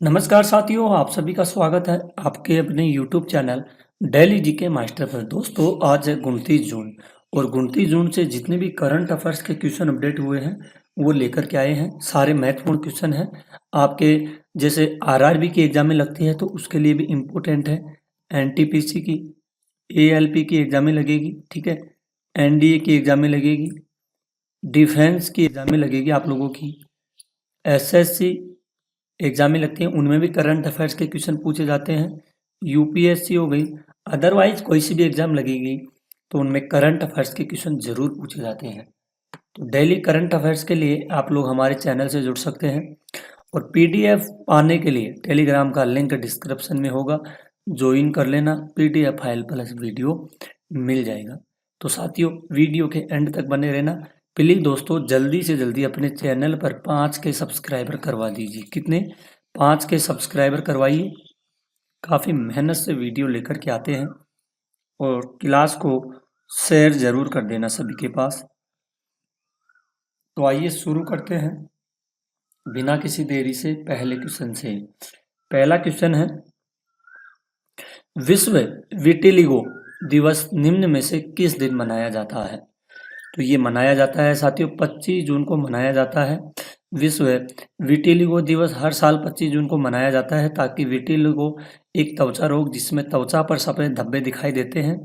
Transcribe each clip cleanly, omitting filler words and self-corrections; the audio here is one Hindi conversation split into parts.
नमस्कार साथियों, आप सभी का स्वागत है आपके अपने YouTube channel daily GK master पर। दोस्तों, आज है 29 जून और 29 जून से जितने भी करंट अफेयर्स के क्वेश्चन अपडेट हुए हैं वो लेकर के आए हैं। सारे महत्वपूर्ण क्वेश्चन हैं आपके, जैसे आरआरबी की एग्जामें लगती है तो उसके लिए भी इम्पोर्टेंट है। एनटीपीसी की, एएलपी की एग्जामें लगेगी, ठीक है। एनडीए की एग्जामें लगेगी, डिफेंस की एग्जामें लगेगी आप लोगों की, एसएससी एग्जामें लगती हैं उनमें भी करंट अफेयर्स के क्वेश्चन पूछे जाते हैं। यूपीएससी हो गई, अदरवाइज कोई सी भी एग्जाम लगेगी तो उनमें करंट अफेयर्स के क्वेश्चन जरूर पूछे जाते हैं। तो डेली करंट अफेयर्स के लिए आप लोग हमारे चैनल से जुड़ सकते हैं और पीडीएफ पाने के लिए टेलीग्राम का लिंक डिस्क्रिप्शन में होगा, ज्वाइन कर लेना। पीडीएफ फाइल प्लस वीडियो मिल जाएगा। तो साथियों, वीडियो के एंड तक बने रहना। प्लीज दोस्तों, जल्दी से जल्दी अपने चैनल पर 5 के सब्सक्राइबर करवा दीजिए। कितने? 5 के सब्सक्राइबर करवाइए। काफ़ी मेहनत से वीडियो लेकर के आते हैं और क्लास को शेयर जरूर कर देना सभी के पास। तो आइए शुरू करते हैं बिना किसी देरी से पहले क्वेश्चन से। पहला क्वेश्चन है, विश्व विटिलिगो दिवस निम्न में से किस दिन मनाया जाता है? तो ये मनाया जाता है साथियों 25 जून को मनाया जाता है। विश्व विटिलिगो दिवस हर साल 25 जून को मनाया जाता है ताकि विटिलिगो एक त्वचा रोग जिसमें त्वचा पर सफेद धब्बे दिखाई देते हैं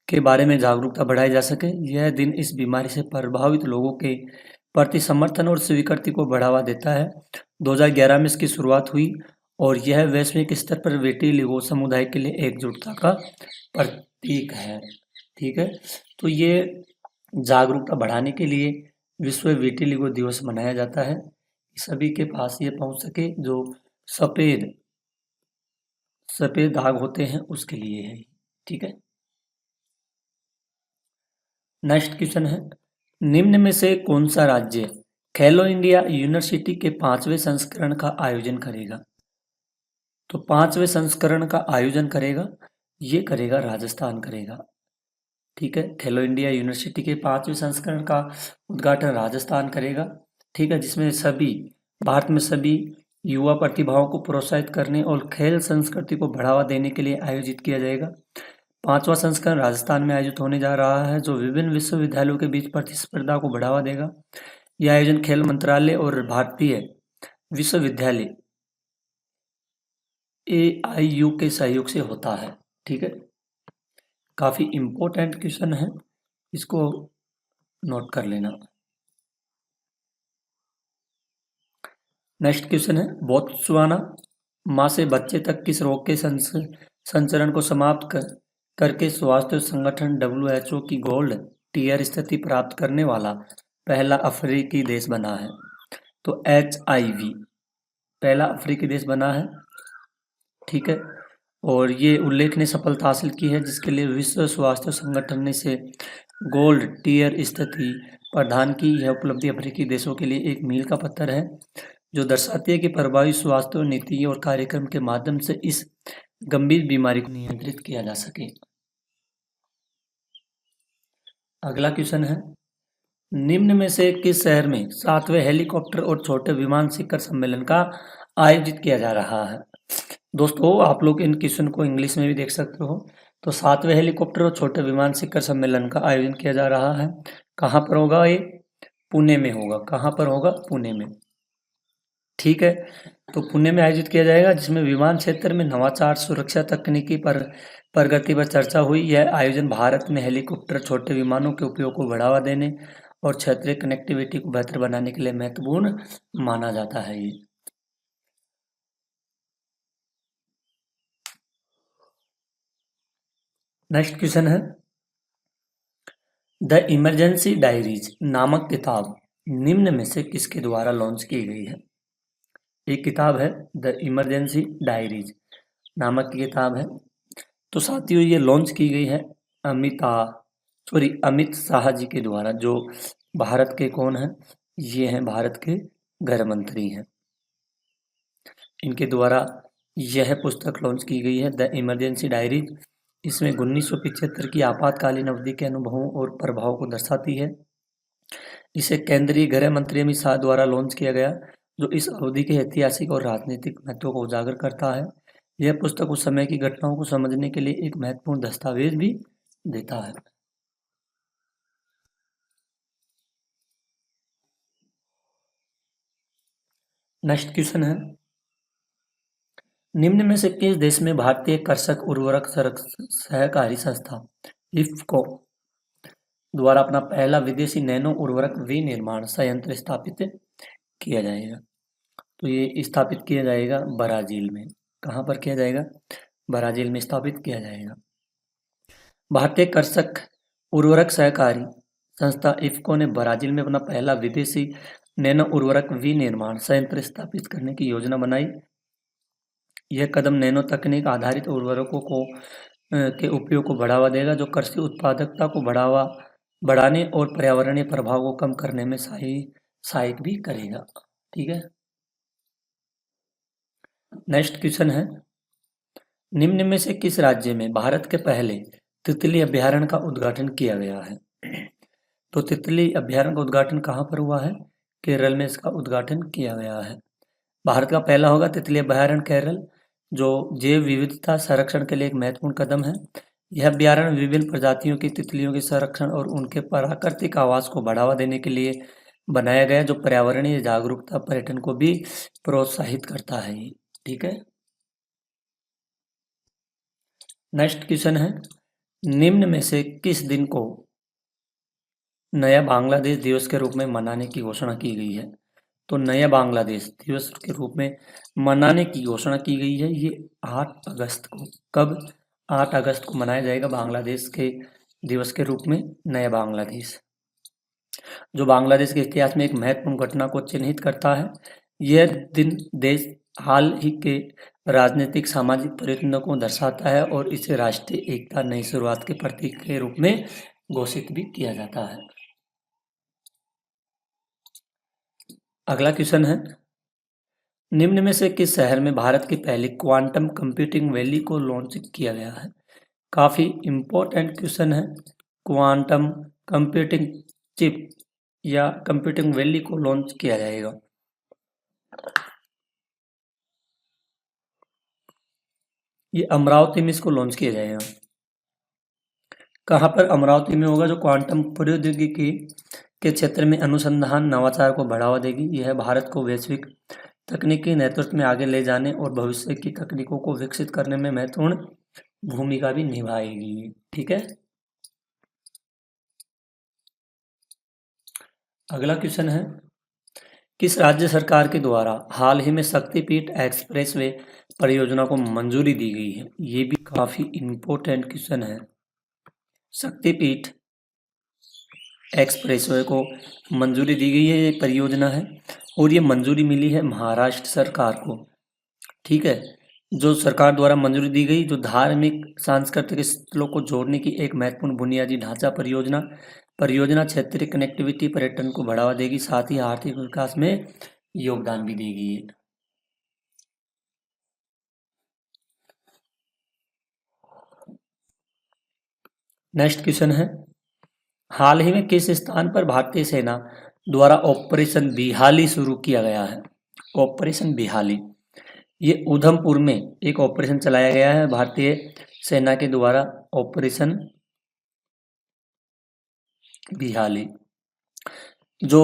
के बारे में जागरूकता बढ़ाई जा सके। यह दिन इस बीमारी से प्रभावित लोगों के प्रति समर्थन और स्वीकृति को बढ़ावा देता है। 2011 में इसकी शुरुआत हुई और यह वैश्विक स्तर पर विटिलिगो समुदाय के लिए एकजुटता का प्रतीक है। ठीक है, तो ये जागरूकता बढ़ाने के लिए विश्व विटिलिगो दिवस मनाया जाता है। सभी के पास ये पहुंच सके जो सफेद सफेद दाग होते हैं उसके लिए है। ठीक है, नेक्स्ट क्वेश्चन है, निम्न में से कौन सा राज्य खेलो इंडिया यूनिवर्सिटी के 5वें संस्करण का आयोजन करेगा? तो 5वें संस्करण का आयोजन करेगा, ये करेगा राजस्थान करेगा। ठीक है, खेलो इंडिया यूनिवर्सिटी के 5वें संस्करण का उद्घाटन राजस्थान करेगा। ठीक है, जिसमें सभी भारत में सभी युवा प्रतिभाओं को प्रोत्साहित करने और खेल संस्कृति को बढ़ावा देने के लिए आयोजित किया जाएगा। 5वां संस्करण राजस्थान में आयोजित होने जा रहा है जो विभिन्न विश्वविद्यालयों के बीच प्रतिस्पर्धा को बढ़ावा देगा। यह आयोजन खेल मंत्रालय और भारतीय विश्वविद्यालय AIU के सहयोग से होता है। ठीक है, काफी इंपॉर्टेंट क्वेश्चन है, इसको नोट कर लेना। नेक्स्ट क्वेश्चन है, बोत्सवाना माँ से बच्चे तक किस रोग के संचरण को समाप्त करके स्वास्थ्य संगठन WHO की गोल्ड टीयर स्थिति प्राप्त करने वाला पहला अफ्रीकी देश बना है? तो HIV पहला अफ्रीकी देश बना है। ठीक है, और ये उल्लेखनीय सफलता हासिल की है जिसके लिए विश्व स्वास्थ्य संगठन ने इसे गोल्ड टीयर स्थिति प्रदान की। यह उपलब्धि अफ्रीकी देशों के लिए एक मील का पत्थर है जो दर्शाती है कि प्रभावी स्वास्थ्य नीति और कार्यक्रम के माध्यम से इस गंभीर बीमारी को नियंत्रित किया जा सके। अगला क्वेश्चन है, निम्न में से किस शहर में 7वें हेलीकॉप्टर और छोटे विमान शिखर सम्मेलन का आयोजित किया जा रहा है? दोस्तों, आप लोग इन क्वेश्चन को इंग्लिश में भी देख सकते हो। तो 7वें हेलीकॉप्टर और छोटे विमान शिखर सम्मेलन का आयोजन किया जा रहा है। कहाँ पर होगा ये? पुणे में होगा। कहाँ पर होगा? पुणे में। ठीक है, तो पुणे में आयोजित किया जाएगा जिसमें विमान क्षेत्र में नवाचार, सुरक्षा तकनीकी पर प्रगति पर चर्चा हुई। यह आयोजन भारत में हेलीकॉप्टर, छोटे विमानों के उपयोग को बढ़ावा देने और क्षेत्रीय कनेक्टिविटी को बेहतर बनाने के लिए महत्वपूर्ण माना जाता है। ये नेक्स्ट क्वेश्चन है, द इमरजेंसी डायरीज नामक किताब निम्न में से किसके द्वारा लॉन्च की गई है? एक किताब है द इमरजेंसी डायरीज नामक की किताब है। तो साथियों, ये लॉन्च की गई है अमित शाह जी के द्वारा, जो भारत के कौन है? ये हैं भारत के गृह मंत्री हैं। इनके द्वारा यह पुस्तक लॉन्च की गई है द इमरजेंसी डायरीज। इसमें 1975 की आपातकालीन अवधि के अनुभवों और प्रभाव को दर्शाती है। इसे केंद्रीय गृह मंत्री अमित शाह द्वारा लॉन्च किया गया जो इस अवधि के ऐतिहासिक और राजनीतिक महत्व को उजागर करता है। यह पुस्तक उस समय की घटनाओं को समझने के लिए एक महत्वपूर्ण दस्तावेज भी देता है। नेक्स्ट क्वेश्चन है, निम्न में से किस देश में भारतीय कृषक उर्वरक सहकारी संस्था इफ्को द्वारा अपना पहला विदेशी नैनो उर्वरक विनिर्माण संयंत्र स्थापित किया जाएगा? तो ये स्थापित किया जाएगा ब्राजील में। कहाँ पर किया जाएगा? ब्राजील में स्थापित किया जाएगा। भारतीय कृषक उर्वरक सहकारी संस्था इफ्को ने ब्राजील में अपना पहला विदेशी नैनो उर्वरक विनिर्माण संयंत्र स्थापित करने की योजना बनाई। यह कदम नैनो तकनीक आधारित उर्वरकों के उपयोग को बढ़ावा देगा, जो कृषि उत्पादकता को बढ़ाने और पर्यावरणीय प्रभाव को कम करने में सहायक भी करेगा। ठीक है। नेक्स्ट क्वेश्चन है, निम्न में से किस राज्य में भारत के पहले तितली अभयारण्य का उद्घाटन किया गया है? तो तितली अभयारण्य का उद्घाटन कहाँ पर हुआ है? केरल में इसका उद्घाटन किया गया है। भारत का पहला होगा तितली अभयारण्य केरल, जो जैव विविधता संरक्षण के लिए एक महत्वपूर्ण कदम है। यह अभयारण्य विभिन्न प्रजातियों की तितलियों के संरक्षण और उनके प्राकृतिक आवास को बढ़ावा देने के लिए बनाया गया, जो पर्यावरणीय जागरूकता पर्यटन को भी प्रोत्साहित करता है। ठीक है। नेक्स्ट क्वेश्चन है, निम्न में से किस दिन को नया बांग्लादेश दिवस के रूप में मनाने की घोषणा की गई है? तो नया बांग्लादेश दिवस के रूप में मनाने की घोषणा की गई है, ये 8 अगस्त को। कब? 8 अगस्त को मनाया जाएगा बांग्लादेश के दिवस के रूप में नया बांग्लादेश, जो बांग्लादेश के इतिहास में एक महत्वपूर्ण घटना को चिन्हित करता है। यह दिन देश हाल ही के राजनीतिक सामाजिक परिवर्तनों को दर्शाता है और इसे राष्ट्रीय एकता नई शुरुआत के प्रतीक के रूप में घोषित भी किया जाता है। अगला क्वेश्चन है, निम्न में से किस शहर में भारत की पहली क्वांटम कंप्यूटिंग वैली को लॉन्च किया गया है? काफी इंपॉर्टेंट क्वेश्चन है। क्वांटम कंप्यूटिंग चिप या कंप्यूटिंग वैली को लॉन्च किया जाएगा। ये अमरावती में इसको लॉन्च किया जाएगा। कहाँ पर? अमरावती में होगा, जो क्वांटम प्रौद्योगिकी के क्षेत्र में अनुसंधान नवाचार को बढ़ावा देगी। यह भारत को वैश्विक तकनीकी नेतृत्व में आगे ले जाने और भविष्य की तकनीकों को विकसित करने में महत्वपूर्ण भूमिका भी निभाएगी। ठीक है। अगला क्वेश्चन है, किस राज्य सरकार के द्वारा हाल ही में शक्तिपीठ एक्सप्रेसवे परियोजना को मंजूरी दी गई है? ये भी काफी इंपॉर्टेंट क्वेश्चन है। शक्तिपीठ एक्सप्रेसवे को मंजूरी दी गई है, ये परियोजना है और ये मंजूरी मिली है महाराष्ट्र सरकार को। ठीक है। जो सरकार द्वारा मंजूरी दी गई, जो धार्मिक सांस्कृतिक स्थलों को जोड़ने की एक महत्वपूर्ण बुनियादी ढांचा परियोजना क्षेत्रीय कनेक्टिविटी पर्यटन को बढ़ावा देगी, साथ ही आर्थिक विकास में योगदान भी देगी। नेक्स्ट क्वेश्चन है, हाल ही में किस स्थान पर भारतीय सेना द्वारा ऑपरेशन बिहाली शुरू किया गया है? ऑपरेशन बिहाली, ये उधमपुर में एक ऑपरेशन चलाया गया है भारतीय सेना के द्वारा, ऑपरेशन बिहाली। जो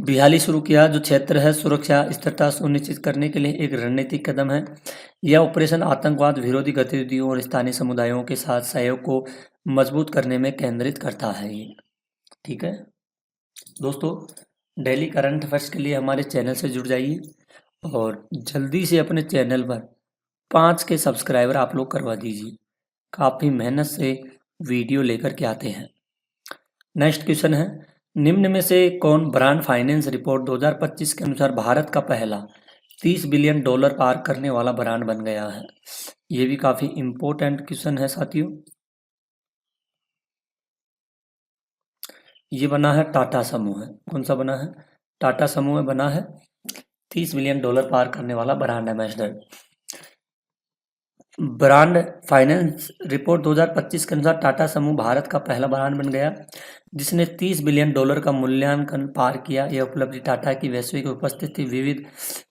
बिहाली शुरू किया, जो क्षेत्र है सुरक्षा स्थिरता सुनिश्चित करने के लिए एक रणनीतिक कदम है। यह ऑपरेशन आतंकवाद विरोधी गतिविधियों और स्थानीय समुदायों के साथ सहयोग को मजबूत करने में केंद्रित करता है ये। ठीक है दोस्तों, डेली करंट अफेयर्स के लिए हमारे चैनल से जुड़ जाइए और जल्दी से अपने चैनल पर 5 के सब्सक्राइबर आप लोग करवा दीजिए। काफ़ी मेहनत से वीडियो लेकर के आते हैं। नेक्स्ट क्वेश्चन है, निम्न में से कौन ब्रांड फाइनेंस रिपोर्ट 2025 के अनुसार भारत का पहला $30 बिलियन पार करने वाला ब्रांड बन गया है? ये भी काफ़ी इंपॉर्टेंट क्वेश्चन है साथियों। ये बना है टाटा समूह है। कौन सा बना है? टाटा समूह में बना है $30 बिलियन पार करने वाला brand ambassador. Brand finance report 2025 के अनुसार टाटा समूह भारत का पहला ब्रांड बन गया जिसने $30 बिलियन का मूल्यांकन पार किया। यह उपलब्धि टाटा की वैश्विक उपस्थिति, विविध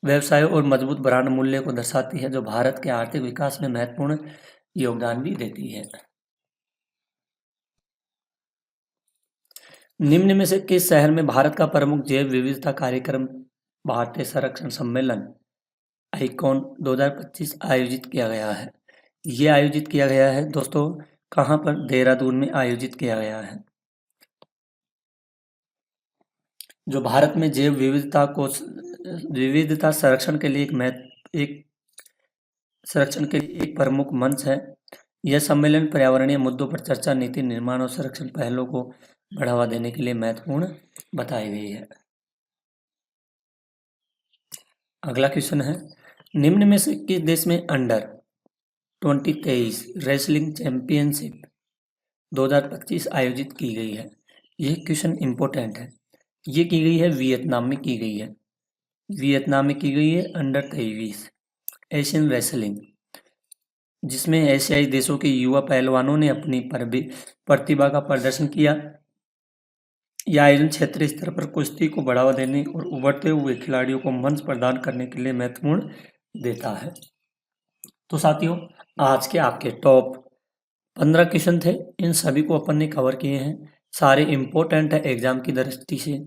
व्यवसायों और मजबूत ब्रांड मूल्य को दर्शाती है, जो भारत के आर्थिक विकास में महत्वपूर्ण योगदान भी देती है। निम्न में से किस शहर में भारत का प्रमुख जैव विविधता कार्यक्रम भारतीय संरक्षण सम्मेलन आइकॉन 2025 आयोजित किया गया है? ये आयोजित किया गया है दोस्तों, कहाँ पर? देहरादून में आयोजित किया गया है। जो भारत में जैव विविधता संरक्षण के लिए एक प्रमुख मंच है। यह सम्मेलन पर्यावरणीय मुद्दों पर चर्चा, नीति निर्माण और संरक्षण पहलों को बढ़ावा देने के लिए महत्वपूर्ण बताई गई है। अगला क्वेश्चन है, निम्न में से किस देश में अंडर 2023 रेसलिंग चैंपियनशिप 2025 आयोजित की गई है? यह क्वेश्चन इंपॉर्टेंट है। ये की गई है वियतनाम में की गई है। वियतनाम में की गई है अंडर 23 एशियन रेसलिंग, जिसमें एशियाई देशों के युवा पहलवानों ने अपनी प्रतिभा का प्रदर्शन किया। यह आयोजन क्षेत्रीय स्तर पर कुश्ती को बढ़ावा देने और उभरते हुए खिलाड़ियों को मंच प्रदान करने के लिए महत्वपूर्ण देता है। तो साथियों, आज के आपके टॉप 15 क्वेश्चन थे, इन सभी को अपन ने कवर किए हैं। सारे इम्पोर्टेंट है एग्जाम की दृष्टि से।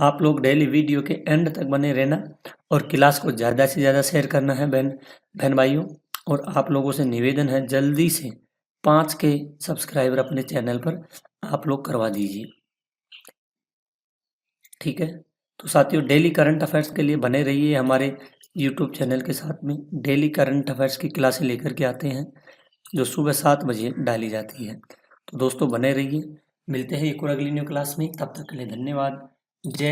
आप लोग डेली वीडियो के एंड तक बने रहना और क्लास को ज़्यादा से ज़्यादा शेयर करना है बहन भाइयों। और आप लोगों से निवेदन है, जल्दी से 5 के सब्सक्राइबर अपने चैनल पर आप लोग करवा दीजिए, ठीक है। तो साथियों, डेली करंट अफेयर्स के लिए बने रहिए हमारे यूट्यूब चैनल के साथ में। डेली करंट अफेयर्स की क्लासें लेकर के आते हैं जो सुबह 7 बजे डाली जाती है। तो दोस्तों बने रहिए, मिलते हैं एक और अगली न्यू क्लास में। तब तक के लिए धन्यवाद। जय